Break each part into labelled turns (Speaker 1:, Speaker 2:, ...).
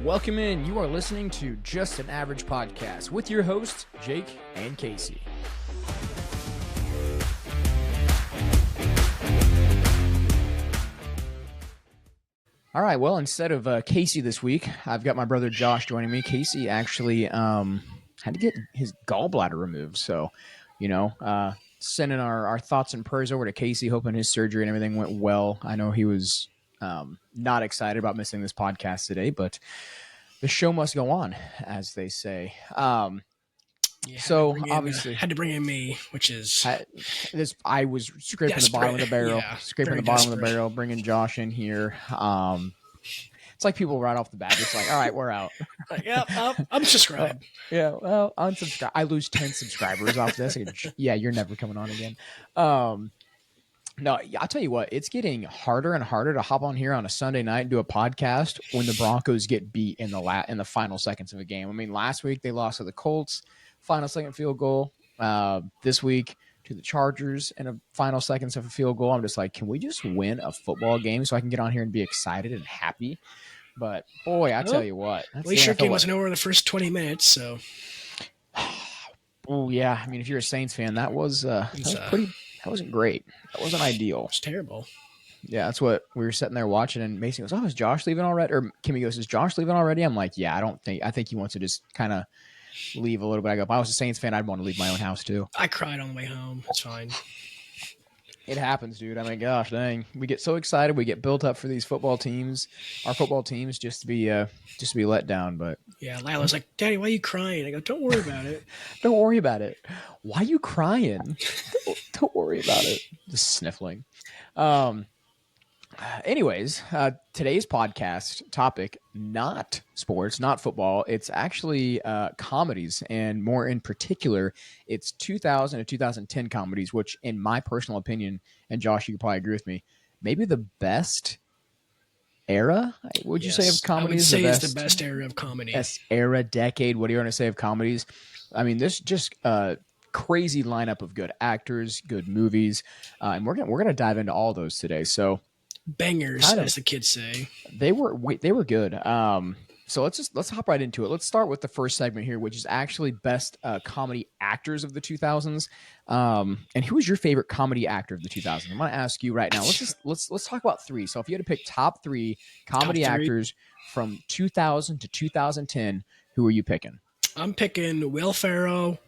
Speaker 1: Welcome in. You are listening to Just an Average Podcast with your hosts, Jake and Casey. All right, well, instead of Casey this week, I've got my brother Josh joining me. Casey actually had to get his gallbladder removed, so, sending our thoughts and prayers over to Casey, hoping his surgery and everything went well. I know he was not excited about missing this podcast today, but the show must go on, as they say. So obviously
Speaker 2: had to bring in me, which is
Speaker 1: I was scraping
Speaker 2: desperate.
Speaker 1: The bottom of the barrel,
Speaker 2: Desperate.
Speaker 1: of the barrel, bringing Josh in here. It's like people right off the bat, it's like, all right, we're out.
Speaker 2: Yep, I'm subscribed.
Speaker 1: Yeah, well, unsubscribe. I lose 10 subscribers off this. Yeah, you're never coming on again. No, I'll tell you what, it's getting harder and harder to hop on here on a Sunday night and do a podcast when the Broncos get beat in the final seconds of a game. I mean, last week they lost to the Colts, final second field goal. This week to the Chargers in a final seconds of a field goal. I'm just like, can we just win a football game so I can get on here and be excited and happy? But boy, I tell you what,
Speaker 2: at least your game wasn't over in the first 20 minutes. So,
Speaker 1: oh yeah, I mean, if you're a Saints fan, that was pretty. That wasn't great. That wasn't ideal.
Speaker 2: It's terrible.
Speaker 1: Yeah, that's what we were sitting there watching, and Mason goes, "Oh, is Josh leaving already?" Or Kimmy goes, "Is Josh leaving already?" I'm like, "Yeah, I think he wants to just kind of leave a little bit." I go, "If I was a Saints fan, I'd want to leave my own house too."
Speaker 2: I cried on the way home. It's fine.
Speaker 1: It happens, dude. I mean, gosh dang, we get so excited, we get built up for these football teams, our football teams, just to be let down. But
Speaker 2: yeah, Lila's like, "Daddy, why are you crying?" I go, "Don't worry about it.
Speaker 1: Don't worry about it. Why are you crying? Don't worry about it." Just sniffling. Anyways, today's podcast topic, not sports, not football. It's actually comedies, and more in particular, it's 2000 to 2010 comedies, which in my personal opinion, and Josh, you could probably agree with me, maybe the best era, would you say, of comedies?
Speaker 2: I would say it's the best era of comedy.
Speaker 1: Best era, decade, what do you want to say of comedies? I mean, this just crazy lineup of good actors, good movies, and we're gonna dive into all those today. So
Speaker 2: bangers, as the kids say.
Speaker 1: They were good. So let's hop right into it. Let's start with the first segment here, which is actually best comedy actors of the 2000s. And who was your favorite comedy actor of the 2000s? I'm going to ask you right now. Let's talk about three. So if you had to pick top three comedy actors from 2000 to 2010, who are you picking?
Speaker 2: I'm picking Will Ferrell,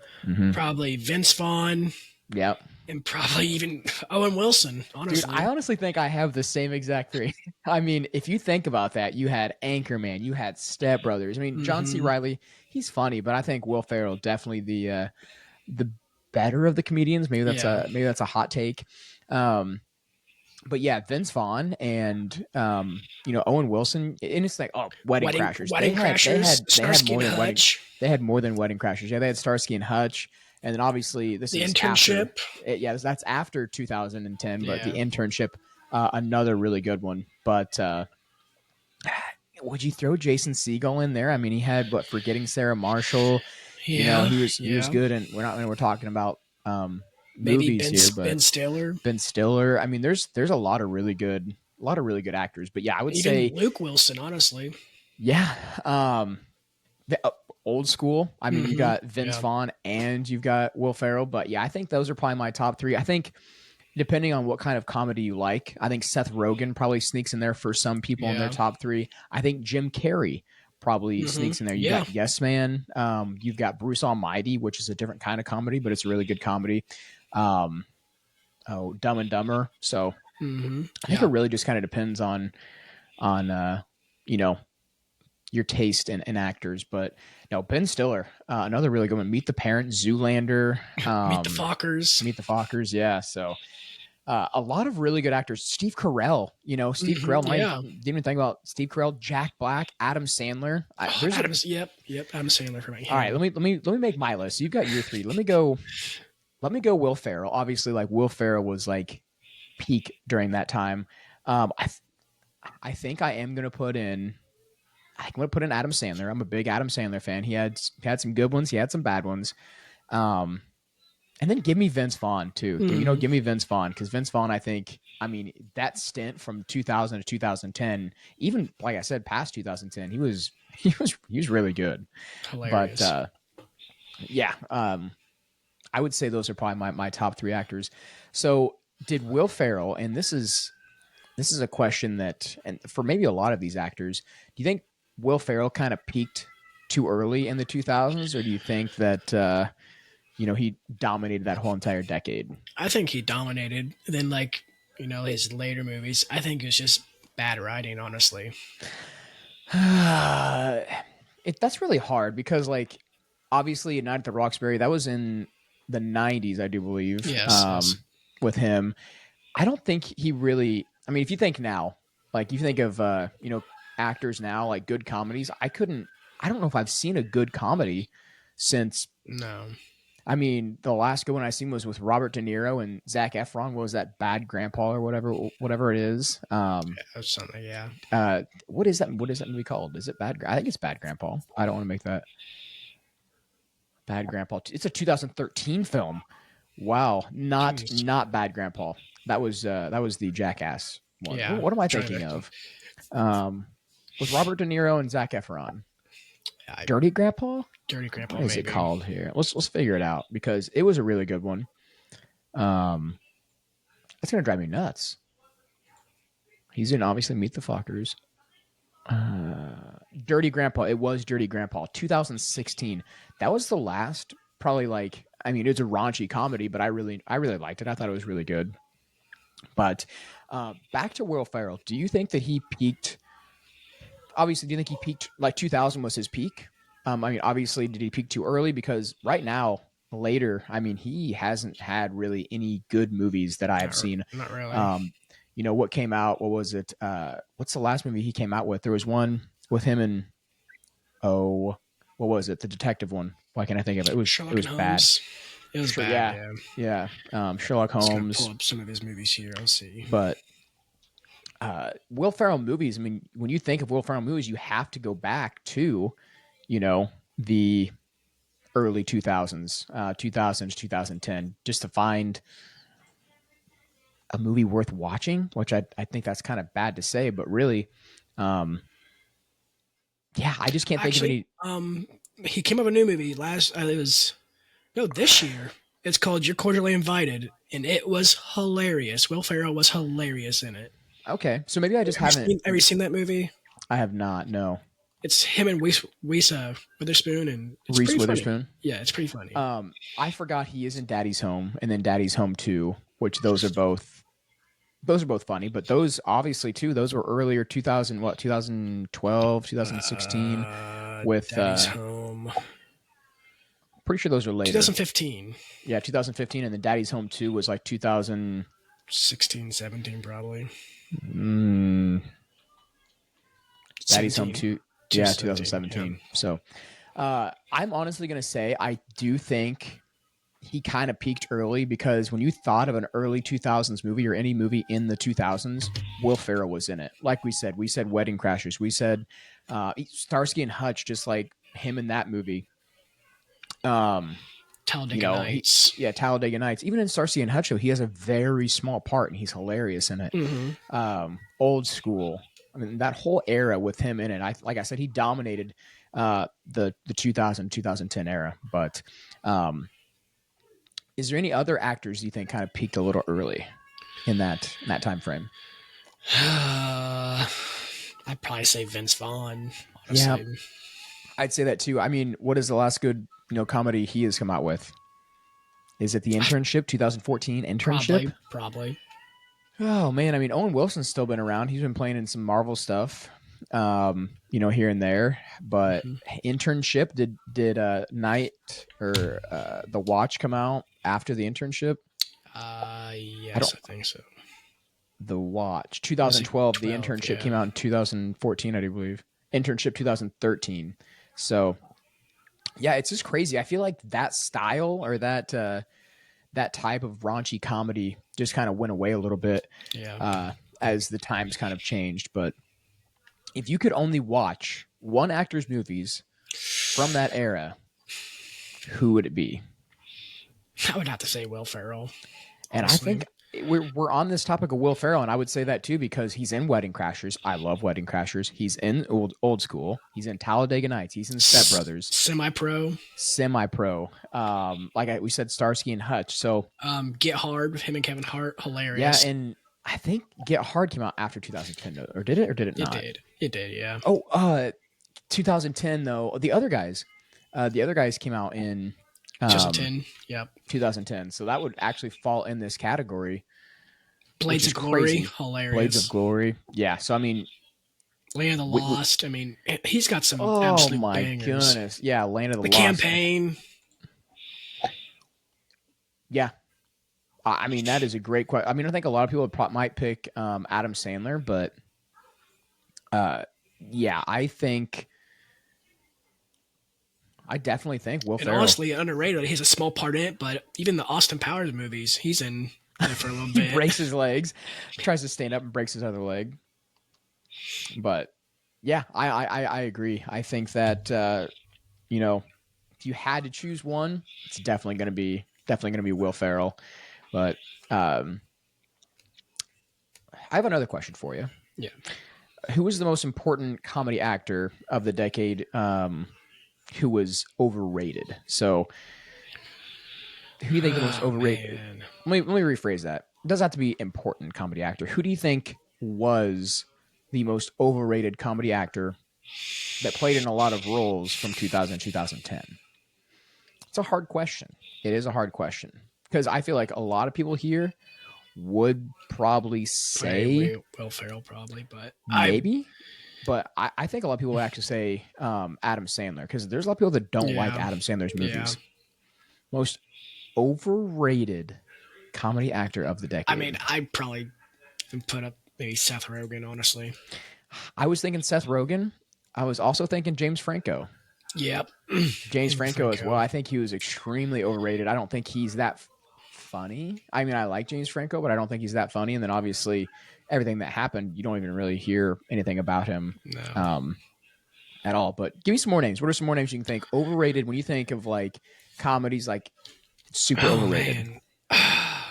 Speaker 2: probably Vince Vaughn.
Speaker 1: Yep.
Speaker 2: And probably even Owen Wilson, honestly.
Speaker 1: Dude, I honestly think I have the same exact three. I mean, if you think about that, you had Anchorman, you had Step Brothers. I mean, John C. Reilly, he's funny, but I think Will Ferrell definitely the better of the comedians. Maybe that's a hot take. But yeah, Vince Vaughn and Owen Wilson, and it's like, Wedding Crashers. They had more than Wedding Crashers. Yeah, they had Starsky and Hutch. And then obviously this
Speaker 2: the
Speaker 1: is
Speaker 2: Internship.
Speaker 1: That's after 2010, but the Internship, another really good one. But would you throw Jason Segel in there? I mean, he had Forgetting Sarah Marshall.
Speaker 2: Yeah,
Speaker 1: he was good, and we're talking about
Speaker 2: maybe
Speaker 1: movies here, but Ben Stiller. I mean, there's a lot of really good actors. But yeah, I would say
Speaker 2: Luke Wilson, honestly.
Speaker 1: Yeah. Old school. I mean, you got Vince Vaughn and you've got Will Ferrell, but yeah, I think those are probably my top three. I think depending on what kind of comedy you like, I think Seth Rogen probably sneaks in there for some people in their top three. I think Jim Carrey probably sneaks in there. You got Yes Man. You've got Bruce Almighty, which is a different kind of comedy, but it's a really good comedy. Dumb and Dumber. So I think it really just kind of depends on your taste in actors. But no, Ben Stiller, another really good one. Meet the Parents, Zoolander,
Speaker 2: Meet the Fockers.
Speaker 1: Yeah. So a lot of really good actors. Steve Carell, Carell. Didn't even think about Steve Carell, Jack Black, Adam Sandler.
Speaker 2: Adam Sandler for me.
Speaker 1: All right, let me make my list. You've got your three. Let me go Will Ferrell. Obviously, like Will Ferrell was like peak during that time. I think I am gonna put in. I'm going to put in Adam Sandler. I'm a big Adam Sandler fan. He had some good ones. He had some bad ones. And then give me Vince Vaughn too.
Speaker 2: Mm.
Speaker 1: Give me Vince Vaughn, because Vince Vaughn, that stint from 2000 to 2010, even like I said, past 2010, he was really good. But
Speaker 2: Hilarious.
Speaker 1: yeah, I would say those are probably my top three actors. So did Will Ferrell, and this is a question that, and for maybe a lot of these actors, do you think Will Ferrell kind of peaked too early in the 2000s, or do you think that he dominated that whole entire decade?
Speaker 2: I think he dominated. Then, like, his later movies, I think it was just bad writing, honestly.
Speaker 1: That's really hard because, like, obviously, Night at the Roxbury, that was in the 90s, I do believe.
Speaker 2: Yes, yes.
Speaker 1: With him, I don't think he really. I mean, if you think now, like you think of actors now, like good comedies, I couldn't. I don't know if I've seen a good comedy since.
Speaker 2: No.
Speaker 1: I mean, the last good one I seen was with Robert De Niro and Zac Efron. What was that, Bad Grandpa or whatever it is?
Speaker 2: Or something, yeah.
Speaker 1: What is that? What is that movie called? Is it Bad? I think it's Bad Grandpa. I don't want to make that Bad Grandpa. It's a 2013 film. Wow, not
Speaker 2: Jeez.
Speaker 1: not Bad Grandpa. That was the Jackass one.
Speaker 2: Yeah.
Speaker 1: What am I
Speaker 2: Trying
Speaker 1: thinking
Speaker 2: to.
Speaker 1: of? Um, with Robert De Niro and Zac Efron.
Speaker 2: I,
Speaker 1: Dirty Grandpa.
Speaker 2: Dirty Grandpa,
Speaker 1: What is it
Speaker 2: maybe.
Speaker 1: called here? Let's figure it out, because it was a really good one. Um, it's gonna drive me nuts. He's in, obviously, Meet the Fockers. Dirty Grandpa. It was Dirty Grandpa, 2016. That was the last, probably, like, I mean, it's a raunchy comedy, but I really liked it. I thought it was really good. But back to Will Ferrell. Do you think that he peaked? Obviously, do you think he peaked like 2000 was his peak? I mean, obviously, did he peak too early? Because right now, later, I mean, he hasn't had really any good movies that I have seen.
Speaker 2: Not really.
Speaker 1: What came out? What was it? What's the last movie he came out with? There was one with him and, oh, what was it? The detective one. Why can't I think of it? It was
Speaker 2: Sherlock
Speaker 1: it was
Speaker 2: and
Speaker 1: bad.
Speaker 2: Holmes. It was
Speaker 1: Sure,
Speaker 2: bad,
Speaker 1: yeah,
Speaker 2: yeah.
Speaker 1: yeah. Sherlock
Speaker 2: Just gonna pull
Speaker 1: Holmes,
Speaker 2: up some of his movies here. I'll see.
Speaker 1: but Will Ferrell movies. I mean, when you think of Will Ferrell movies, you have to go back to, the early 2000s, 2000s, 2010, just to find a movie worth watching. Which I think that's kind of bad to say, but really, yeah, I just can't think of
Speaker 2: Actually,
Speaker 1: any.
Speaker 2: he came up with a new movie last. It was no this year. It's called "You're Cordially Invited," and it was hilarious. Will Ferrell was hilarious in it.
Speaker 1: Okay, so maybe I just haven't.
Speaker 2: Have you seen that movie?
Speaker 1: I have not. No.
Speaker 2: It's him and Reese Witherspoon, and it's
Speaker 1: Reese
Speaker 2: pretty funny.
Speaker 1: Witherspoon.
Speaker 2: Yeah, it's pretty funny.
Speaker 1: I forgot he is in Daddy's Home and then Daddy's Home 2, which those are both funny, but those obviously too, those were earlier 2000, 2012, 2016, with
Speaker 2: Daddy's Home,
Speaker 1: pretty sure those are later.
Speaker 2: 2015,
Speaker 1: Yeah, 2015, and then Daddy's Home 2 was like 2000.
Speaker 2: 16, 17 probably.
Speaker 1: Daddy's Home 2. Yeah, 2017.
Speaker 2: Yeah.
Speaker 1: So I'm honestly going to say I do think he kind of peaked early, because when you thought of an early 2000s movie or any movie in the 2000s, Will Ferrell was in it. Like we said Wedding Crashers. We said Starsky and Hutch, just like him in that movie.
Speaker 2: Talladega Nights.
Speaker 1: Talladega Nights. Even in Starsky and Hutch, he has a very small part, and he's hilarious in it.
Speaker 2: Mm-hmm.
Speaker 1: Old School. I mean, that whole era with him in it. Like I said, he dominated the 2010 era. But is there any other actors you think kind of peaked a little early in that time frame?
Speaker 2: I'd probably say Vince Vaughn. Honestly.
Speaker 1: Yeah, I'd say that too. I mean, what is the last good comedy he has come out with? Is it The Internship, 2014 Internship?
Speaker 2: Probably.
Speaker 1: Oh man, I mean, Owen Wilson's still been around. He's been playing in some Marvel stuff, here and there. But Internship, did Night or The Watch come out after The Internship?
Speaker 2: Yes, I think so.
Speaker 1: The Watch, 2012. The Internship came out in 2014, I do believe. Internship 2013. So yeah, it's just crazy. I feel like that style, or that type of raunchy comedy, just kind of went away a little bit as the times kind of changed. But if you could only watch one actor's movies from that era, who would it be?
Speaker 2: I would have to say Will Ferrell,
Speaker 1: And I
Speaker 2: honestly.
Speaker 1: think we're on this topic of Will Ferrell, and I would say that too because he's in Wedding Crashers. I love Wedding Crashers. He's in Old School. He's in Talladega Nights. He's in Step Brothers.
Speaker 2: Semi-pro.
Speaker 1: Semi Pro. We said Starsky and Hutch. So
Speaker 2: Get Hard with him and Kevin Hart,
Speaker 1: yeah,
Speaker 2: hilarious.
Speaker 1: and I think Get Hard came out after 2010, or did it? Or did it
Speaker 2: It
Speaker 1: not?
Speaker 2: did. It did. Yeah.
Speaker 1: Oh, 2010 though. The other guys came out in
Speaker 2: 2010. Yep.
Speaker 1: 2010. So that would actually fall in this category, which
Speaker 2: Blades
Speaker 1: is
Speaker 2: of Glory,
Speaker 1: crazy. Blades of
Speaker 2: hilarious.
Speaker 1: Glory. Yeah. So I mean,
Speaker 2: Land of the Lost. I mean, he's got some
Speaker 1: oh
Speaker 2: absolute
Speaker 1: my
Speaker 2: bangers.
Speaker 1: goodness. Yeah, Land of the
Speaker 2: The
Speaker 1: Lost.
Speaker 2: Campaign.
Speaker 1: Yeah. I mean, that is a great question. I mean, I think a lot of people might pick Adam Sandler, but yeah, I definitely think Will
Speaker 2: And
Speaker 1: Ferrell.
Speaker 2: honestly, underrated. He has a small part in it, but even the Austin Powers movies, he's in it for a little
Speaker 1: He
Speaker 2: bit.
Speaker 1: breaks his legs, tries to stand up and breaks his other leg. But yeah, I agree. I think that you know, if you had to choose one, it's definitely going to be Will Ferrell. But I have another question for you.
Speaker 2: Yeah.
Speaker 1: Who was the most important comedy actor of the decade? Who was overrated? So, who do you think the most overrated?
Speaker 2: Man.
Speaker 1: Let me rephrase that. It doesn't have to be important comedy actor. Who do you think was the most overrated comedy actor that played in a lot of roles from 2000 to 2010? It's a hard question. It is a hard question because I feel like a lot of people here would probably say
Speaker 2: Will Ferrell probably, but
Speaker 1: maybe, but I think a lot of people would actually say Adam Sandler because there's a lot of people that don't like Adam Sandler's movies. Most overrated comedy actor of the decade.
Speaker 2: I mean, I'd probably put up maybe Seth Rogen, honestly.
Speaker 1: I was thinking Seth Rogen. I was also thinking James Franco.
Speaker 2: Yep.
Speaker 1: James Franco as well. I think he was extremely overrated. I don't think he's that funny. I mean, I like James Franco, but I don't think he's that funny. And then obviously everything that happened, you don't even really hear anything about him at all. But give me some more names. What are some more names you can think overrated when you think of like comedies like super overrated?
Speaker 2: Man. I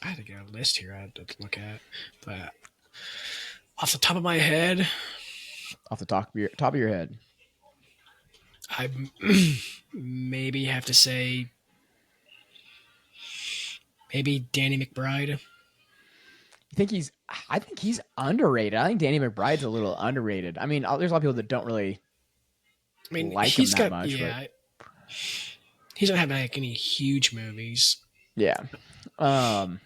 Speaker 2: had to get a list here I had to look at. But off the top of my head,
Speaker 1: Off the top of your head.
Speaker 2: I maybe have to say maybe Danny McBride.
Speaker 1: You think he's? I think he's underrated. I think Danny McBride's a little underrated. I mean, there's a lot of people that don't really like him that much.
Speaker 2: Yeah,
Speaker 1: but
Speaker 2: he's not having like any huge movies.
Speaker 1: yeah. You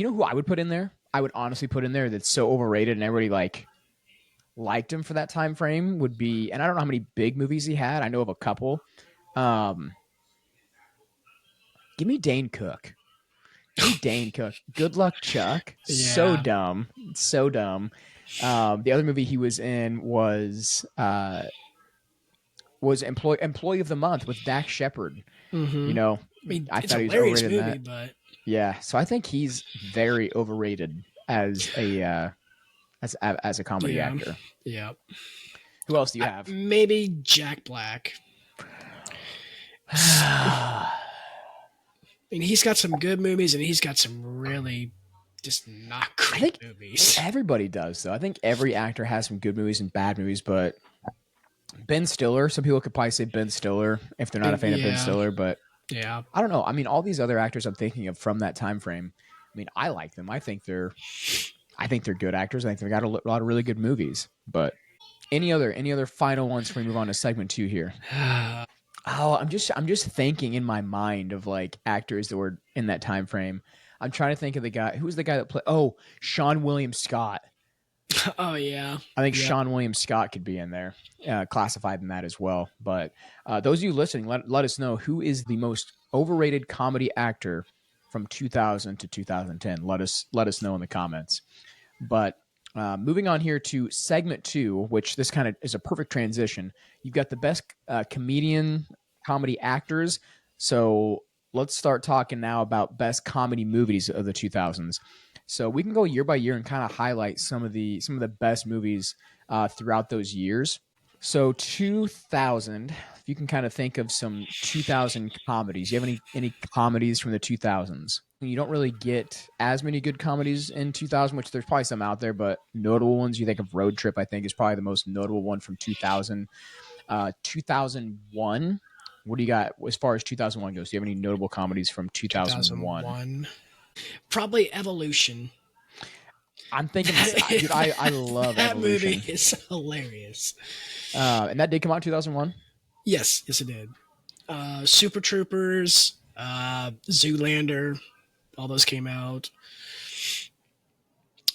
Speaker 1: know who I would put in there? I would honestly put in there that's so overrated and everybody liked him for that time frame would be, and I don't know how many big movies he had. I know of a couple. Give me Dane Cook. Give me Dane Cook. Good Luck Chuck.
Speaker 2: Yeah.
Speaker 1: So dumb. So dumb. The other movie he was in was Employee of the Month with Dax Shepard.
Speaker 2: Mm-hmm.
Speaker 1: You know,
Speaker 2: I mean,
Speaker 1: I
Speaker 2: it's
Speaker 1: thought
Speaker 2: a
Speaker 1: he was
Speaker 2: hilarious
Speaker 1: overrated
Speaker 2: movie,
Speaker 1: in that.
Speaker 2: but
Speaker 1: Yeah, so I think he's very overrated as a comedy actor.
Speaker 2: Yeah.
Speaker 1: Who else do you have?
Speaker 2: Maybe Jack Black. I mean, he's got some good movies and he's got some really just not great movies.
Speaker 1: Everybody does, though. I think every actor has some good movies and bad movies, but Ben Stiller, some people could probably say Ben Stiller if they're not a fan of Ben Stiller, but
Speaker 2: yeah,
Speaker 1: I don't know. I mean, all these other actors I'm thinking of from that time frame, I mean, I like them. I think they're good actors. I think they've got a lot of really good movies. But any other final ones before we move on to segment 2 here? Oh, I'm just thinking in my mind of like actors that were in that time frame. I'm trying to think of the guy. Who was the guy that played? Oh, Sean William Scott.
Speaker 2: Oh yeah,
Speaker 1: I think Sean William Scott could be in there, classified in that as well. But those of you listening, let us know who is the most overrated comedy actor from 2000 to 2010. Let us know in the comments. But moving on here to segment 2, which this kind of is a perfect transition. You've got the best comedy actors. So let's start talking now about best comedy movies of the 2000s. So we can go year by year and kind of highlight some of the best movies throughout those years. So 2000, if you can kind of think of some 2000 comedies, you have any comedies from the 2000s? You don't really get as many good comedies in 2000, which there's probably some out there, but notable ones. You think of Road Trip, I think, is probably the most notable one from 2000. 2001. What do you got as far as 2001 goes? Do you have any notable comedies from 2001?
Speaker 2: 2001. Probably Evolution.
Speaker 1: I'm thinking, dude,
Speaker 2: That,
Speaker 1: I love
Speaker 2: that movie
Speaker 1: Evolution.
Speaker 2: is hilarious.
Speaker 1: And that did come out in 2001.
Speaker 2: Yes, yes, it did. Super Troopers, Zoolander, all those came out.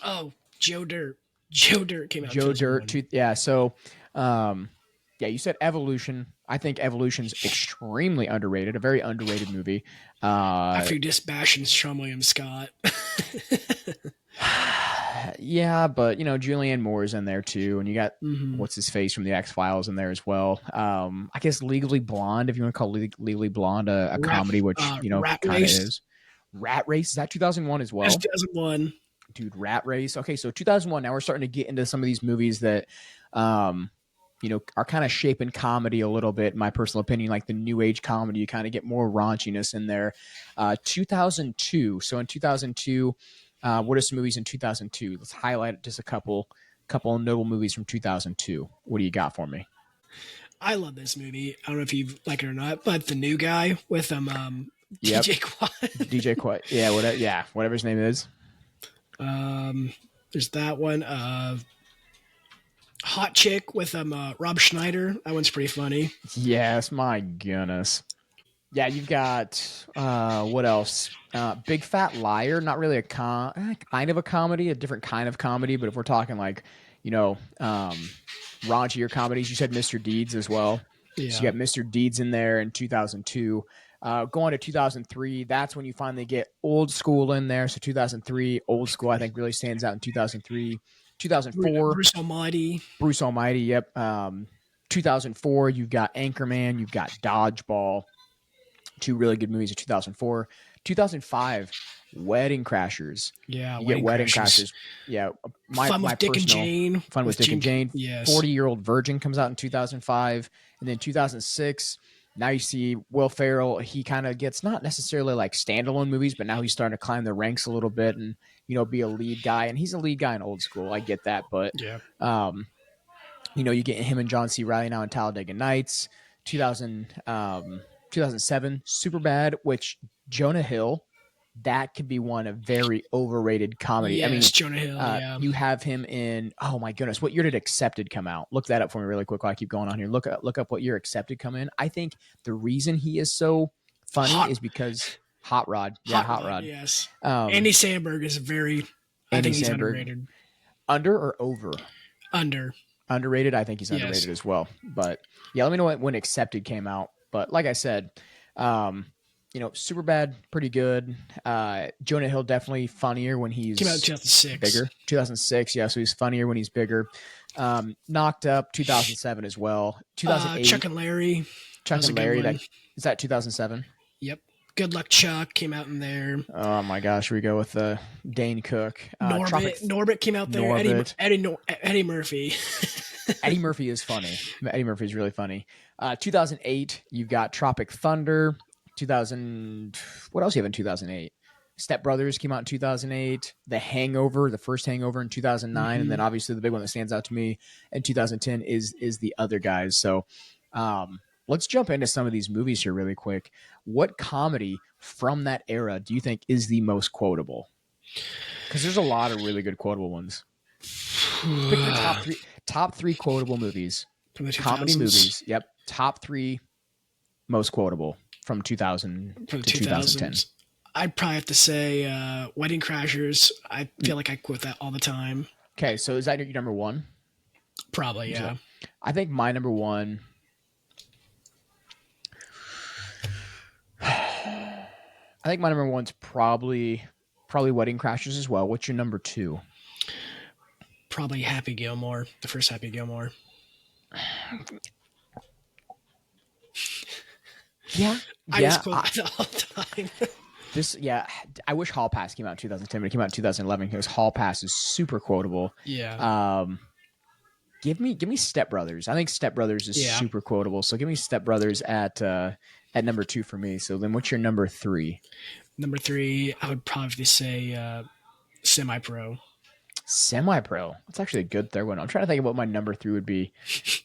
Speaker 2: Oh, Joe Dirt. Joe Dirt came out in
Speaker 1: Joe Dirt,
Speaker 2: 2001.
Speaker 1: yeah. So, um, yeah, you said Evolution. I think Evolution's extremely underrated. A very underrated movie.
Speaker 2: After you just bashing Sean William Scott.
Speaker 1: Yeah, but Julianne Moore's in there too, and you got
Speaker 2: Mm-hmm.
Speaker 1: what's his face from the X Files in there as well. I guess Legally Blonde, if you want to call Legally Blonde a comedy, which
Speaker 2: Rat
Speaker 1: kind of
Speaker 2: Race.
Speaker 1: is. Rat Race, is that 2001 as
Speaker 2: That's
Speaker 1: well?
Speaker 2: 2001.
Speaker 1: Dude, Rat Race. Okay, so 2001. Now we're starting to get into some of these movies that, um, are kind of shaping comedy a little bit. In my personal opinion, like the new age comedy, you kind of get more raunchiness in there. 2002. So in 2002, what are some movies in 2002? Let's highlight just a couple notable movies from 2002. What do you got for me?
Speaker 2: I love this movie. I don't know if you like it or not, but the new guy with
Speaker 1: Yep,
Speaker 2: DJ Quad.
Speaker 1: DJ Quay. Yeah, whatever his name is.
Speaker 2: There's that one. Hot Chick with Rob Schneider. That one's pretty funny.
Speaker 1: Yes, my goodness. Yeah, you've got what else? Big Fat Liar, not really a kind of a comedy, a different kind of comedy, but if we're talking like, you know, um raunchier comedies, you said Mr. Deeds as well. So
Speaker 2: Yeah.
Speaker 1: you got Mr. Deeds in there in 2002. Going to 2003, that's when you finally get Old School in there. So 2003, Old School, I think really stands out in 2003. 2004,
Speaker 2: Bruce Almighty.
Speaker 1: Bruce Almighty, yep. 2004, you've got Anchorman, you've got Dodgeball, two really good movies of 2004. 2005, Wedding Crashers.
Speaker 2: Yeah,
Speaker 1: You get Wedding
Speaker 2: Crashers.
Speaker 1: Crashers. Yeah,
Speaker 2: Fun
Speaker 1: my
Speaker 2: with Dick and
Speaker 1: personal
Speaker 2: Jane.
Speaker 1: Fun with Dick and Jane.
Speaker 2: Yes.
Speaker 1: 40-Year-Old Virgin comes out in 2005, and then 2006. Now you see Will Ferrell. He kind of gets not necessarily like standalone movies, but now he's starting to climb the ranks a little bit and be a lead guy. And he's a lead guy in Old School. I get that, but
Speaker 2: Yeah.
Speaker 1: um, you get him and John C. Riley now in Talladega Nights. 2007, Super Bad, which Jonah Hill, that could be one a very overrated comedy.
Speaker 2: Yes,
Speaker 1: I mean,
Speaker 2: Jonah Hill. Yeah.
Speaker 1: you have him in. Oh my goodness, what year did Accepted come out? Look that up for me really quick while I keep going on here. Look up what year Accepted come in. I think the reason he is so funny is because Hot Rod. Yeah, Hot Rod.
Speaker 2: Yes.
Speaker 1: Um,
Speaker 2: Andy Samberg is very. I think he's underrated.
Speaker 1: Under or over?
Speaker 2: Under.
Speaker 1: Underrated. I think he's
Speaker 2: Yes.
Speaker 1: underrated as well. But yeah, let me know when Accepted came out. But like I said, Super Bad, pretty good. Jonah Hill definitely funnier when he's
Speaker 2: Came out in 2006.
Speaker 1: bigger. 2006, yeah. So he's funnier when he's bigger. Knocked Up, 2007 as well. 2008,
Speaker 2: Chuck and Larry.
Speaker 1: Chuck
Speaker 2: That was a
Speaker 1: and
Speaker 2: good
Speaker 1: Larry.
Speaker 2: one.
Speaker 1: Is that 2007?
Speaker 2: Yep. Good Luck Chuck came out in there.
Speaker 1: Oh my gosh, we go with Dane Cook.
Speaker 2: Norbit came out there.
Speaker 1: Norbit.
Speaker 2: Eddie Murphy.
Speaker 1: Eddie Murphy is funny. Eddie Murphy is really funny. 2008, you've got Tropic Thunder. 2000, what else you have in 2008? Step Brothers came out in 2008. The Hangover, the first Hangover in 2009, and then obviously the big one that stands out to me in 2010 is The Other Guys. So, let's jump into some of these movies here really quick. What comedy from that era do you think is the most quotable? Because there's a lot of really good quotable ones. Pick the top three quotable movies.
Speaker 2: From the 2000s.
Speaker 1: Comedy movies. Yep. Top three most quotable from 2000
Speaker 2: From
Speaker 1: to 2010.
Speaker 2: I'd probably have to say Wedding Crashers. I feel like I quote that all the time.
Speaker 1: Okay, so is that your number one?
Speaker 2: Probably, yeah.
Speaker 1: I think my number one. I think my number one's probably Wedding Crashers as well. What's your number two?
Speaker 2: Probably Happy Gilmore. The first Happy Gilmore.
Speaker 1: Yeah.
Speaker 2: I just quote that all the time.
Speaker 1: I wish Hall Pass came out in 2010, but it came out in 2011 because Hall Pass is super quotable.
Speaker 2: Yeah.
Speaker 1: give me Step Brothers. I think Step Brothers is
Speaker 2: Yeah.
Speaker 1: super quotable. So give me Step Brothers at number 2 for me. So then what's your number 3?
Speaker 2: Number 3, I would probably say Semi Pro.
Speaker 1: Semi-Pro. That's actually a good third one. I'm trying to think of what my number 3 would be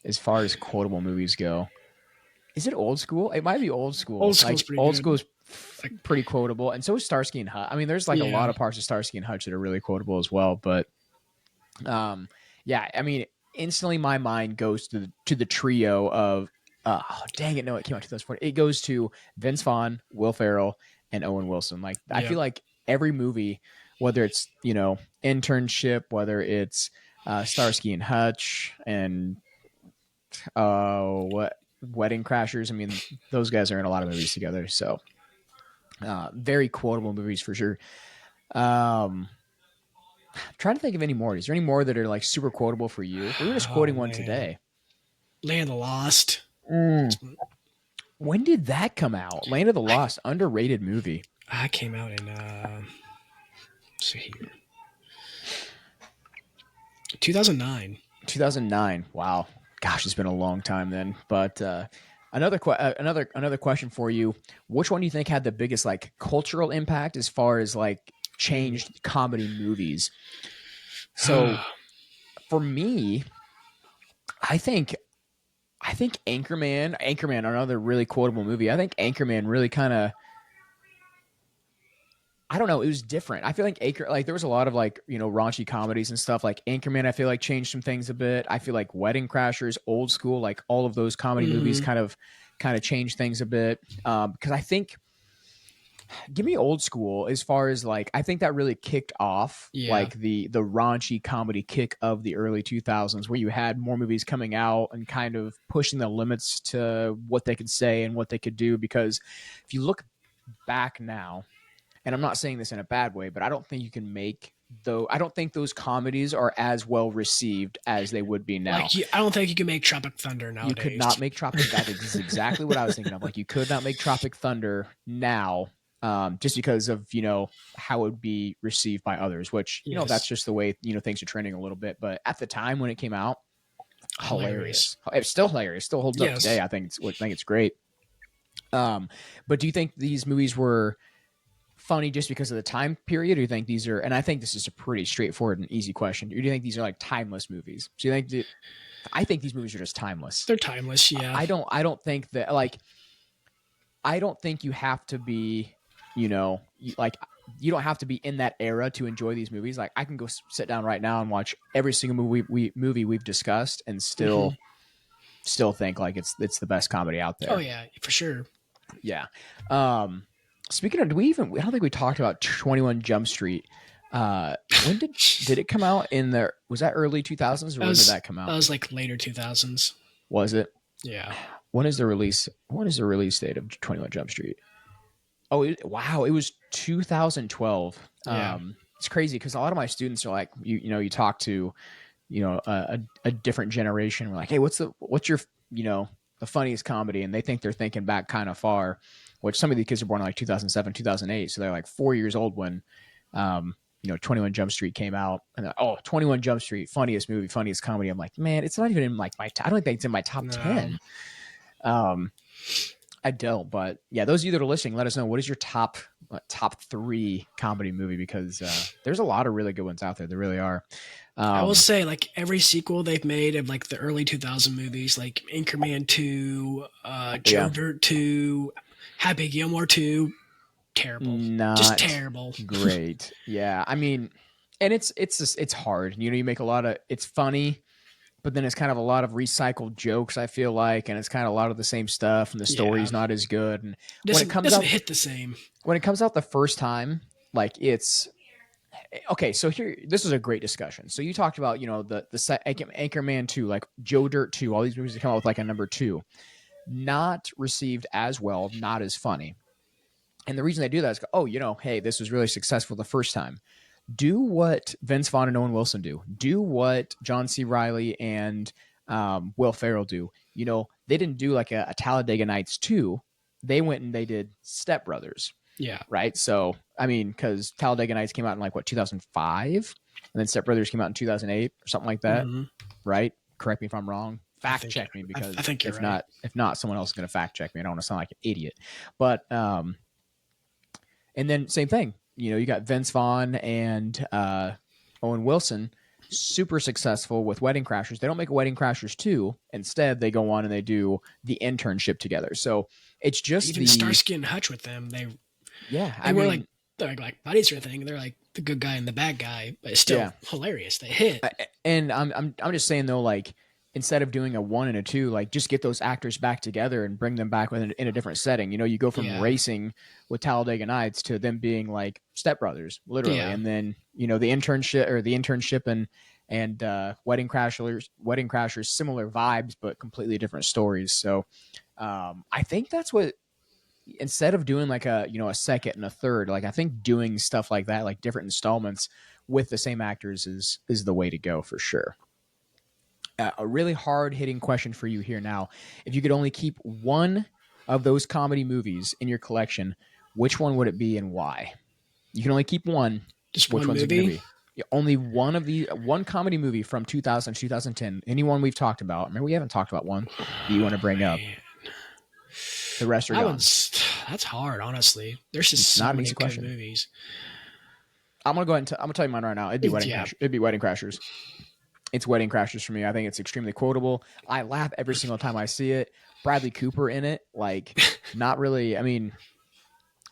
Speaker 1: as far as quotable movies go. Is it Old School? It might be Old School.
Speaker 2: Old School's
Speaker 1: Like
Speaker 2: pretty
Speaker 1: Old
Speaker 2: good.
Speaker 1: School is
Speaker 2: Like,
Speaker 1: pretty quotable, and so is Starsky and Hutch. I mean, there's like a lot
Speaker 2: yeah.
Speaker 1: of parts of Starsky and Hutch that are really quotable as well. But yeah, I mean, instantly my mind goes to the trio of dang it, no, it came out 2004. It goes to Vince Vaughn, Will Ferrell, and Owen Wilson. Like I
Speaker 2: Yeah.
Speaker 1: feel like every movie, whether it's Internship, whether it's Starsky and Hutch, and what Wedding Crashers. I mean, those guys are in a lot of movies together, so very quotable movies for sure. Trying to think of any more. Is there any more that are like super quotable for you? We were just
Speaker 2: Oh,
Speaker 1: quoting one
Speaker 2: man.
Speaker 1: today.
Speaker 2: Land of the Lost.
Speaker 1: Mm. When did that come out? Land of the Lost, underrated movie.
Speaker 2: I came out in, let's see here. 2009.
Speaker 1: 2009. Wow. Gosh, it's been a long time then. But another question for you. Which one do you think had the biggest like cultural impact as far as like changed comedy movies? So for me, I think Anchorman, another really quotable movie. I think Anchorman really kind of, I don't know, it was different. I feel like there was a lot of like, raunchy comedies and stuff. Like Anchorman, I feel like changed some things a bit. I feel like Wedding Crashers, Old School, like all of those comedy movies kind of changed things a bit. Because I think, give me Old School as far as like, I think that really kicked off
Speaker 2: Yeah.
Speaker 1: like the raunchy comedy kick of the early 2000s, where you had more movies coming out and kind of pushing the limits to what they could say and what they could do. Because if you look back now, and I'm not saying this in a bad way, but I don't think you can make though. I don't think those comedies are as well received as they would be now.
Speaker 2: I don't think you can make Tropic Thunder
Speaker 1: You
Speaker 2: nowadays.
Speaker 1: could not make Tropic. That is exactly what I was thinking of. Like you could not make Tropic Thunder now, just because of how it would be received by others. Which
Speaker 2: Yes.
Speaker 1: that's just the way things are trending a little bit. But at the time when it came out, hilarious. It's still hilarious. Still holds up today. I think it's great. But do you think these movies were funny just because of the time period, or do you think these are, and I think this is a pretty straightforward and easy question, or do you think these are like timeless movies? So you think I think these movies are just timeless.
Speaker 2: They're timeless, yeah.
Speaker 1: I don't think that, like, I don't think you have to be, you don't have to be in that era to enjoy these movies. Like I can go sit down right now and watch every single movie we've discussed and still think like it's the best comedy out there.
Speaker 2: Oh yeah, for sure.
Speaker 1: Yeah. Speaking of, I don't think we talked about 21 Jump Street. When did it come out was that early 2000s, or when did that come out?
Speaker 2: That was like later 2000s.
Speaker 1: Was it?
Speaker 2: Yeah.
Speaker 1: When is the release date of 21 Jump Street? Oh, wow. It was 2012.
Speaker 2: Yeah.
Speaker 1: It's crazy because a lot of my students are like, you talk to, a different generation. We're like, hey, what's your, the funniest comedy? And they think they're thinking back kind of far, which some of these kids are born in like 2007, 2008. So they're like 4 years old when, 21 Jump Street came out. And 21 Jump Street, funniest movie, funniest comedy. I'm like, man, it's not even in like I don't think it's in my top 10. I don't, but yeah, those of you that are listening, let us know, what is your top 3 comedy movie? Because there's a lot of really good ones out there. There really are.
Speaker 2: I will say, like, every sequel they've made of like the early 2000 movies, like Anchorman 2, Joe Dirt 2, Happy Gilmore 2, terrible. Just terrible.
Speaker 1: Great. Yeah. I mean, and it's hard. You make a lot of, it's funny, but then it's kind of a lot of recycled jokes, I feel like, and it's kind of a lot of the same stuff, and the story's not as good. And when it comes out,
Speaker 2: hit the same.
Speaker 1: When it comes out the first time, like it's okay. So this is a great discussion. So you talked about, the Anchorman 2, like Joe Dirt 2, all these movies that come out with like a number 2, not received as well, not as funny. And the reason they do that is, hey, this was really successful the first time. Do what Vince Vaughn and Owen Wilson do. Do what John C. Reilly and Will Ferrell do. They didn't do like a Talladega Nights 2. They went and they did Step Brothers.
Speaker 2: Yeah.
Speaker 1: Right? So, I mean, because Talladega Nights came out in like, 2005? And then Step Brothers came out in 2008 or something like that. Right? Correct me if I'm wrong. Fact check me,
Speaker 2: I
Speaker 1: because
Speaker 2: think you're right.
Speaker 1: if not, someone else is going to fact check me. I don't want to sound like an idiot. But and then same thing. You got Vince Vaughn and Owen Wilson, super successful with Wedding Crashers. They don't make a Wedding Crashers 2. Instead, they go on and they do The Internship together. So it's just
Speaker 2: even Starsky and Hutch with them. They were like they're like buddies or thing. They're like the good guy and the bad guy, but it's still hilarious. They hit.
Speaker 1: And I'm just saying though, like, instead of doing a 1 and a 2, like, just get those actors back together and bring them back in a different setting. You go from racing with Talladega Nights to them being like stepbrothers, literally. And then, the internship and Wedding Crashers, similar vibes, but completely different stories. So I think that's what, instead of doing like a second and a third, like, I think doing stuff like that, like different installments with the same actors, is the way to go for sure. A really hard-hitting question for you here now. If you could only keep one of those comedy movies in your collection, which one would it be and why? You can only keep one.
Speaker 2: Just
Speaker 1: which
Speaker 2: one
Speaker 1: one's
Speaker 2: movie?
Speaker 1: It going to be? Only one comedy movie from 2000 to 2010. Anyone we've talked about. Remember, we haven't talked about one that you want to bring up. The rest are gone.
Speaker 2: That's hard, honestly. There's just so many good movies.
Speaker 1: I'm gonna go ahead and I'm gonna tell you mine right now. It'd be Wedding Crashers. It's Wedding Crashers for me. I think it's extremely quotable. I laugh every single time I see it. Bradley Cooper in it, like, not really. I mean,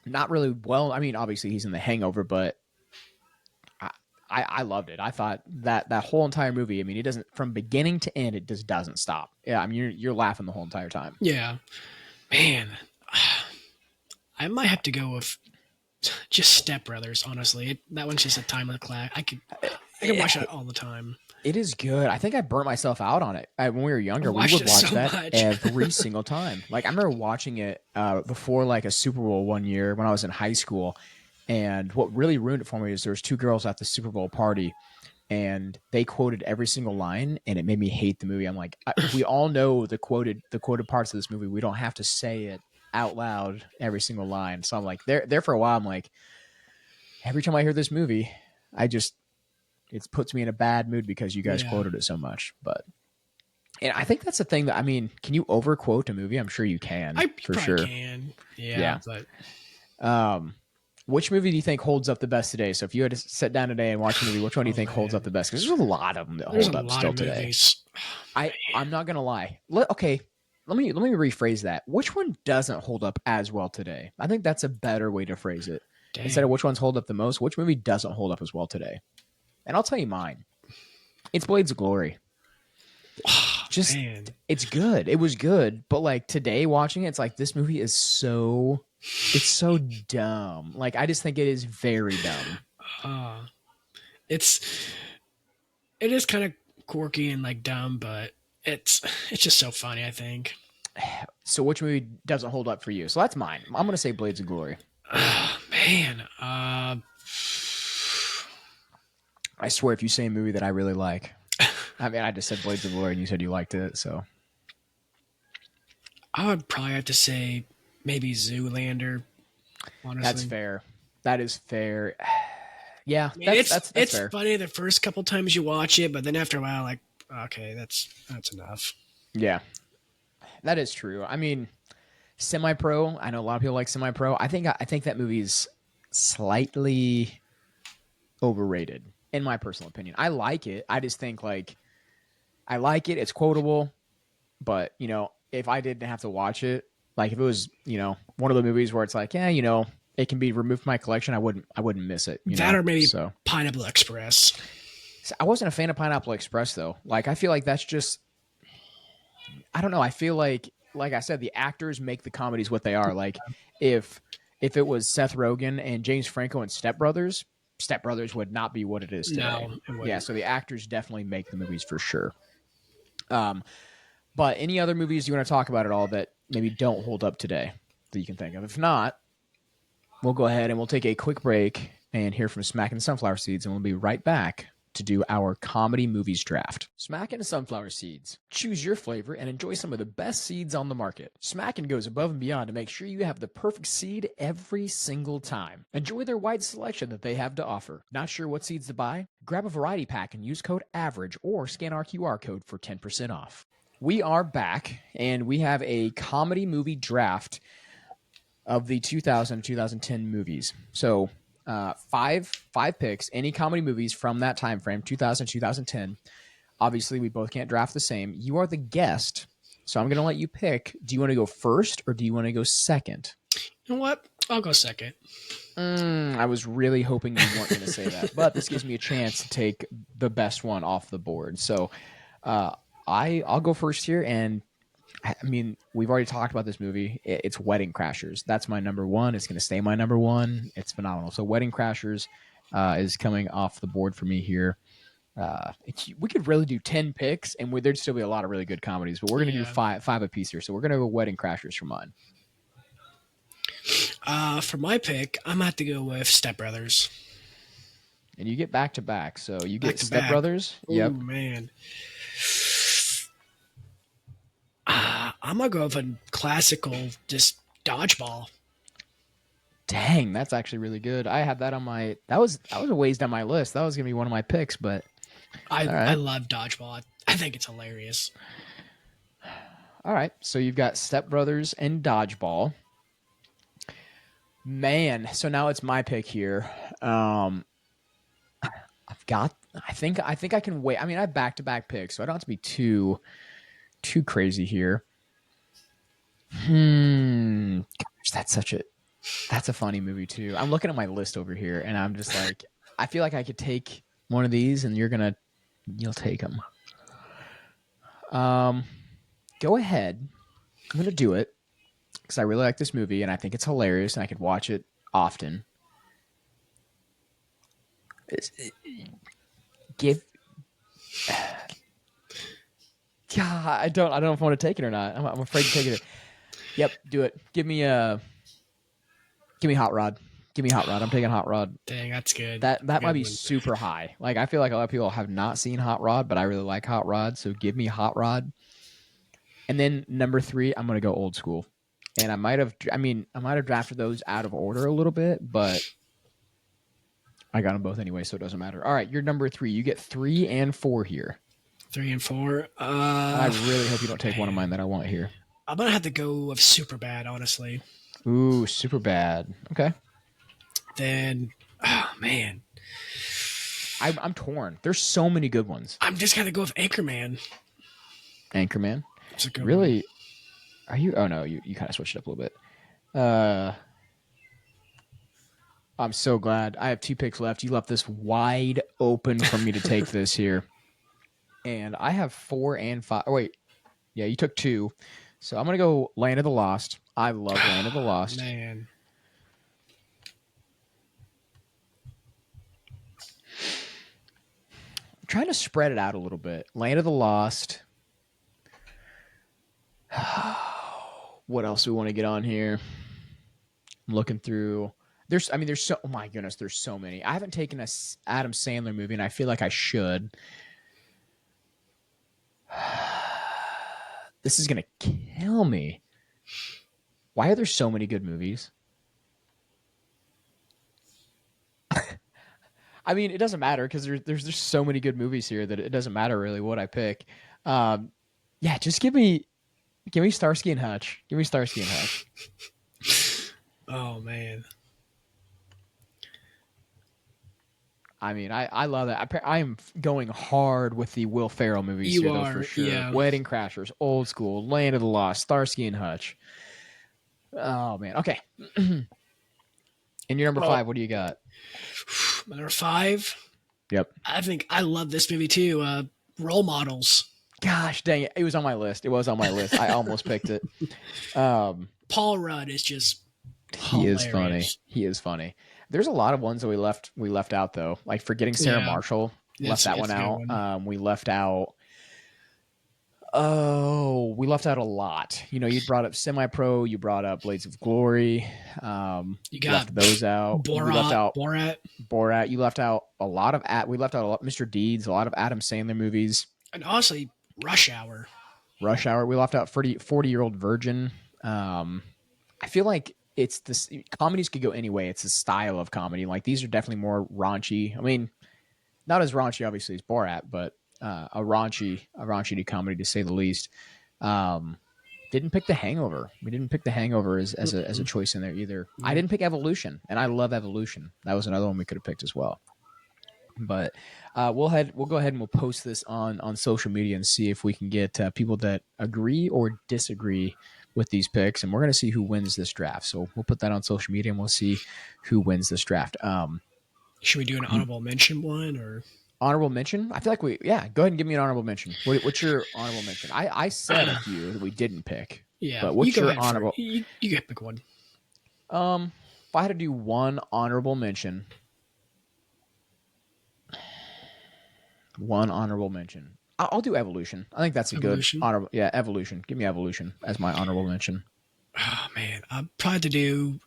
Speaker 1: not really well. I mean, obviously he's in The Hangover, but I loved it. I thought that whole entire movie, I mean, it doesn't, from beginning to end, it just doesn't stop. Yeah, I mean, you're laughing the whole entire time.
Speaker 2: Yeah, man, I might have to go with just Step Brothers. Honestly, that one's just a timeless classic. I could watch it all the time.
Speaker 1: It is good. I think I burnt myself out on it when we were younger. We would watch that every single time. Like, I remember watching it before like a Super Bowl one year when I was in high school. And what really ruined it for me is there was two girls at the Super Bowl party, and they quoted every single line, and it made me hate the movie. I'm like, we all know the quoted parts of this movie. We don't have to say it out loud every single line. So I'm like, there for a while. I'm like, every time I hear this movie, it puts me in a bad mood because you guys quoted it so much. And I think that's the thing that, I mean, can you overquote a movie? I'm sure you can. For sure.
Speaker 2: Can. Yeah.
Speaker 1: But which movie do you think holds up the best today? So if you had to sit down today and watch a movie, which one do you think holds up the best? Because there's a lot of them that hold up still today. I'm not gonna lie. Let me rephrase that. Which one doesn't hold up as well today? I think that's a better way to phrase it. Dang. Instead of which ones hold up the most, which movie doesn't hold up as well today? And I'll tell you mine. It's Blades of Glory. It's good. It was good, but like today watching it, it's like, this movie is so dumb. Like, I just think it is very dumb.
Speaker 2: It is kind of quirky and like dumb, but it's just so funny, I think.
Speaker 1: So which movie doesn't hold up for you? So that's mine. I'm gonna say Blades of Glory.
Speaker 2: Man,
Speaker 1: I swear, if you say a movie that I really like, I mean, I just said Blades of Glory and you said you liked it, so
Speaker 2: I would probably have to say maybe Zoolander. Honestly,
Speaker 1: that's fair. That is fair. Yeah,
Speaker 2: I mean, that's fair. Funny the first couple times you watch it, but then after a while, like, okay, that's enough.
Speaker 1: Yeah, that is true. I mean, Semi-Pro. I know a lot of people like Semi-Pro. I think that movie's slightly overrated, in my personal opinion. I like it. I just think, like, I like it. It's quotable, but if I didn't have to watch it, like if it was one of the movies where it's like, it can be removed from my collection, I wouldn't miss it.
Speaker 2: Or maybe Pineapple Express.
Speaker 1: I wasn't a fan of Pineapple Express though. Like, I feel like that's just, I don't know. I feel like I said, the actors make the comedies what they are. Like, if it was Seth Rogen and James Franco and Step Brothers would not be what it is today. No, yeah, so the actors definitely make the movies for sure. But any other movies you want to talk about at all that maybe don't hold up today that you can think of? If not, we'll go ahead and we'll take a quick break and hear from Smacking Sunflower Seeds, and we'll be right back to do our comedy movies draft. Smack into sunflower seeds. Choose your flavor and enjoy some of the best seeds on the market. Smackin' goes above and beyond to make sure you have the perfect seed every single time. Enjoy their wide selection that they have to offer. Not sure what seeds to buy? Grab a variety pack and use code AVERAGE or scan our QR code for 10% off. We are back, and we have a comedy movie draft of the 2000-2010 movies. So five picks, any comedy movies from that time frame, 2000-2010. Obviously, we both can't draft the same. You are the guest, so I'm going to let you pick. Do you want to go first, or do you want to go second?
Speaker 2: You know what? I'll go second.
Speaker 1: I was really hoping you weren't going to say that, but this gives me a chance to take the best one off the board. So I'll go first here, and I mean, we've already talked about this movie. It's Wedding Crashers. That's my number one. It's going to stay my number one. It's phenomenal. So Wedding Crashers is coming off the board for me here. We could really do 10 picks, and there'd still be a lot of really good comedies, but we're going to do five apiece here. So we're going to go Wedding Crashers for mine.
Speaker 2: For my pick, I'm going to have to go with Step Brothers.
Speaker 1: And you get back-to-back. So you get Step Brothers.
Speaker 2: Yep. Oh, man. I'm going to go with a classical, just Dodgeball.
Speaker 1: Dang, that's actually really good. I had that on my... That was a ways down my list. That was going to be one of my picks, but...
Speaker 2: I love Dodgeball. I think it's hilarious.
Speaker 1: All right, so you've got Step Brothers and Dodgeball. Man, so now it's my pick here. I think I can wait. I mean, I have back-to-back picks, so I don't have to be too crazy here. Gosh, that's a funny movie too. I'm looking at my list over here, and I'm just like, I feel like I could take one of these, and you'll take them. Go ahead. I'm gonna do it because I really like this movie, and I think it's hilarious, and I could watch it often. I don't know if I want to take it or not. I'm afraid to take it. Yep, do it. Give me Hot Rod. Give me Hot Rod. I'm taking Hot Rod.
Speaker 2: Dang, that's good.
Speaker 1: That might be super high. Like, I feel like a lot of people have not seen Hot Rod, but I really like Hot Rod, so give me Hot Rod. And then number 3, I'm gonna go old school. And I might have drafted those out of order a little bit, but I got them both anyway, so it doesn't matter. All right, you're number 3. You get 3 and 4 here.
Speaker 2: 3 and 4.
Speaker 1: I really hope you don't take one of mine that I want here.
Speaker 2: I'm gonna have to go with Superbad, honestly.
Speaker 1: Ooh, Superbad. Okay.
Speaker 2: Then, oh man,
Speaker 1: I'm torn. There's so many good ones.
Speaker 2: I'm just gonna go with Anchorman.
Speaker 1: Anchorman.
Speaker 2: It's a good
Speaker 1: really?
Speaker 2: One.
Speaker 1: Are you? Oh no, you kind of switched it up a little bit. I'm so glad. I have 2 picks left. You left this wide open for me to take this here. And I have 4 and 5. Oh, wait. Yeah, you took 2. So I'm going to go Land of the Lost. I love Land of the Lost.
Speaker 2: Man.
Speaker 1: I'm trying to spread it out a little bit. Land of the Lost. What else do we want to get on here? I'm looking through... There's so... Oh, my goodness. There's so many. I haven't taken a Adam Sandler movie, and I feel like I should. This is going to kill me. Why are there so many good movies? I mean, it doesn't matter because there's just so many good movies here that it doesn't matter really what I pick. Yeah, just give me Starsky and Hutch. Give me Starsky and Hutch.
Speaker 2: Oh, man.
Speaker 1: I mean, I love that. I am going hard with the Will Ferrell movies here, though, for sure. Yeah. Wedding Crashers, Old School, Land of the Lost, Starsky and Hutch. Oh, man. Okay. And your number 5, what do you got?
Speaker 2: My number 5?
Speaker 1: Yep.
Speaker 2: I love this movie, too. Role Models.
Speaker 1: Gosh, dang it. It was on my list. I almost picked it.
Speaker 2: Paul Rudd is just hilarious.
Speaker 1: He is funny. There's a lot of ones that we left out, though. Like Forgetting Sarah Marshall. Left that one out. We left out... Oh, we left out a lot. You know, you brought up Semi-Pro, you brought up Blades of Glory.
Speaker 2: You got
Speaker 1: left those out.
Speaker 2: Borat.
Speaker 1: We left out
Speaker 2: Borat.
Speaker 1: You left out a lot of we left out a lot Mr. Deeds, a lot of Adam Sandler movies.
Speaker 2: And honestly, Rush Hour.
Speaker 1: We left out 40-Year-Old Virgin. I feel like it's this comedies could go any way. It's a style of comedy. Like these are definitely more raunchy. I mean, not as raunchy obviously as Borat, but a raunchy comedy to say the least. Didn't pick The Hangover. We didn't pick The Hangover as a choice in there either. I didn't pick Evolution, and I love Evolution. That was another one we could have picked as well. But we'll go ahead and we'll post this on social media and see if we can get people that agree or disagree with these picks, and we're going to see who wins this draft. So we'll put that on social media and we'll see who wins this draft.
Speaker 2: Should we do an honorable mention one or
Speaker 1: honorable mention? I feel like go ahead and give me an honorable mention. What's your honorable mention? I said a few that we didn't pick.
Speaker 2: Yeah,
Speaker 1: but what's your honorable?
Speaker 2: You can pick one.
Speaker 1: If I had to do one honorable mention. I'll do Evolution. I think that's a good honorable. Yeah, Evolution. Give me Evolution as my honorable mention.
Speaker 2: Oh man, I'm probably to do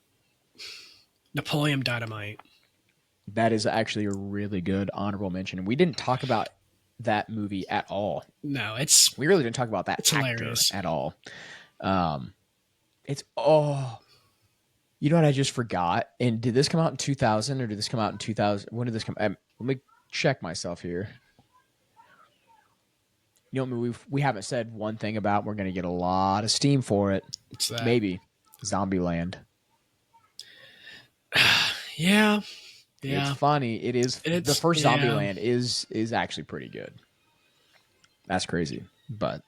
Speaker 2: Napoleon Dynamite.
Speaker 1: That is actually a really good honorable mention, and we didn't talk about that movie at all.
Speaker 2: No,
Speaker 1: we really didn't talk about that. It's hilarious at all. You know what I just forgot? And did this come out in 2000 or did this come out in 2000? When did this come? Let me check myself here. You know, we haven't said one thing about. We're going to get a lot of steam for it.
Speaker 2: What's that?
Speaker 1: Maybe Zombieland.
Speaker 2: Yeah.
Speaker 1: It's funny. The first Zombieland is actually pretty good. That's crazy. But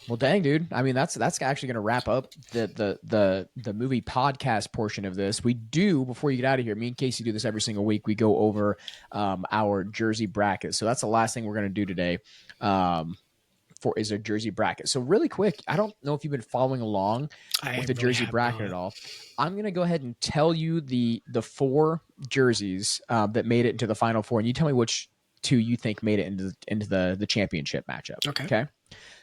Speaker 1: well, dang, dude. I mean, that's actually going to wrap up the movie podcast portion of this. We do, before you get out of here, me and Casey do this every single week. We go over our jersey bracket. So that's the last thing we're going to do today. Is a jersey bracket. So really quick, I don't know if you've been following along with the jersey bracket at all. I'm going to go ahead and tell you the 4 jerseys that made it into the final 4, and you tell me which 2 you think made it into the championship matchup. Okay.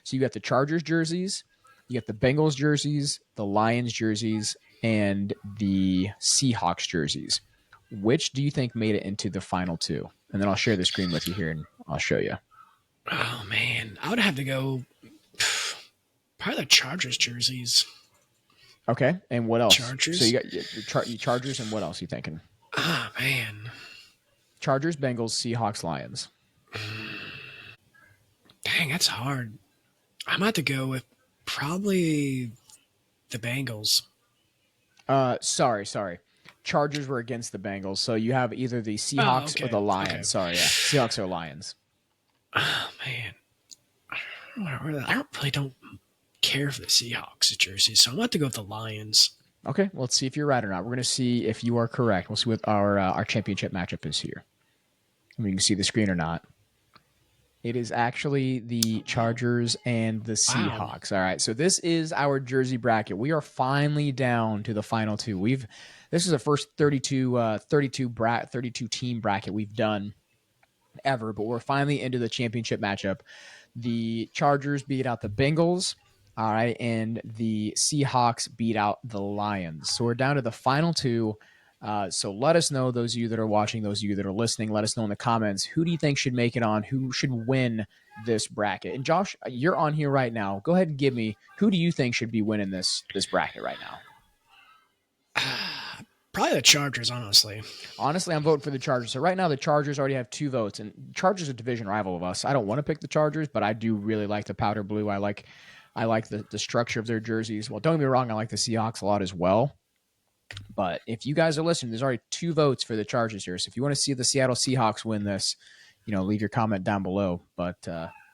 Speaker 1: So you got the Chargers jerseys, you got the Bengals jerseys, the Lions jerseys, and the Seahawks jerseys. Which do you think made it into the final 2? And then I'll share the screen with you here and I'll show you.
Speaker 2: Oh man, I would have to go probably the Chargers jerseys.
Speaker 1: Okay, and what else?
Speaker 2: Chargers.
Speaker 1: So you got the Chargers, and what else are you thinking?
Speaker 2: Oh man,
Speaker 1: Chargers, Bengals, Seahawks, Lions.
Speaker 2: Dang, that's hard. I'm going to have to go with probably the Bengals.
Speaker 1: Sorry. Chargers were against the Bengals, so you have either the Seahawks or the Lions. Okay. Sorry, yeah, Seahawks or Lions.
Speaker 2: Oh man, I really don't care for the Seahawks jersey, so I'm going to have to go with the Lions.
Speaker 1: Okay, well, let's see if you're right or not. We're going to see if you are correct. We'll see what our championship matchup is here. I mean, you can see the screen or not. It is actually the Chargers and the Seahawks. Wow. All right, so this is our jersey bracket. We are finally down to the final 2. This is the first 32 team bracket we've done ever, but we're finally into the championship matchup. The Chargers beat out the Bengals, all right, and the Seahawks beat out the Lions. So we're down to the final 2. So let us know, those of you that are watching, those of you that are listening, let us know in the comments, who do you think should make it on? Who should win this bracket? And Josh, you're on here right now. Go ahead and give me, who do you think should be winning this bracket right now?
Speaker 2: Probably the Chargers, honestly.
Speaker 1: Honestly, I'm voting for the Chargers. So right now, the Chargers already have 2 votes, and Chargers are a division rival of us. I don't want to pick the Chargers, but I do really like the powder blue. I like the structure of their jerseys. Well, don't get me wrong, I like the Seahawks a lot as well. But if you guys are listening, there's already 2 votes for the Chargers here. So if you want to see the Seattle Seahawks win this, leave your comment down below. But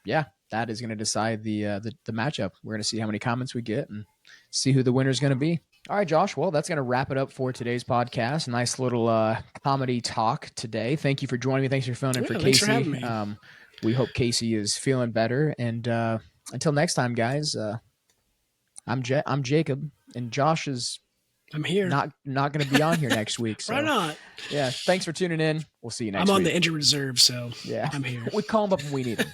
Speaker 1: yeah, that is going to decide the matchup. We're going to see how many comments we get and see who the winner is going to be. All right, Josh. Well, that's going to wrap it up for today's podcast. Nice little comedy talk today. Thank you for joining me. Thanks for filling in for Casey.
Speaker 2: For having me.
Speaker 1: We hope Casey is feeling better. And until next time, guys, I'm Jacob, and Josh is
Speaker 2: I'm here.
Speaker 1: Not going to be on here next week. So.
Speaker 2: Why not?
Speaker 1: Yeah. Thanks for tuning in. We'll see you next week.
Speaker 2: I'm on the injured reserve, so yeah, I'm here.
Speaker 1: We call him up when we need him.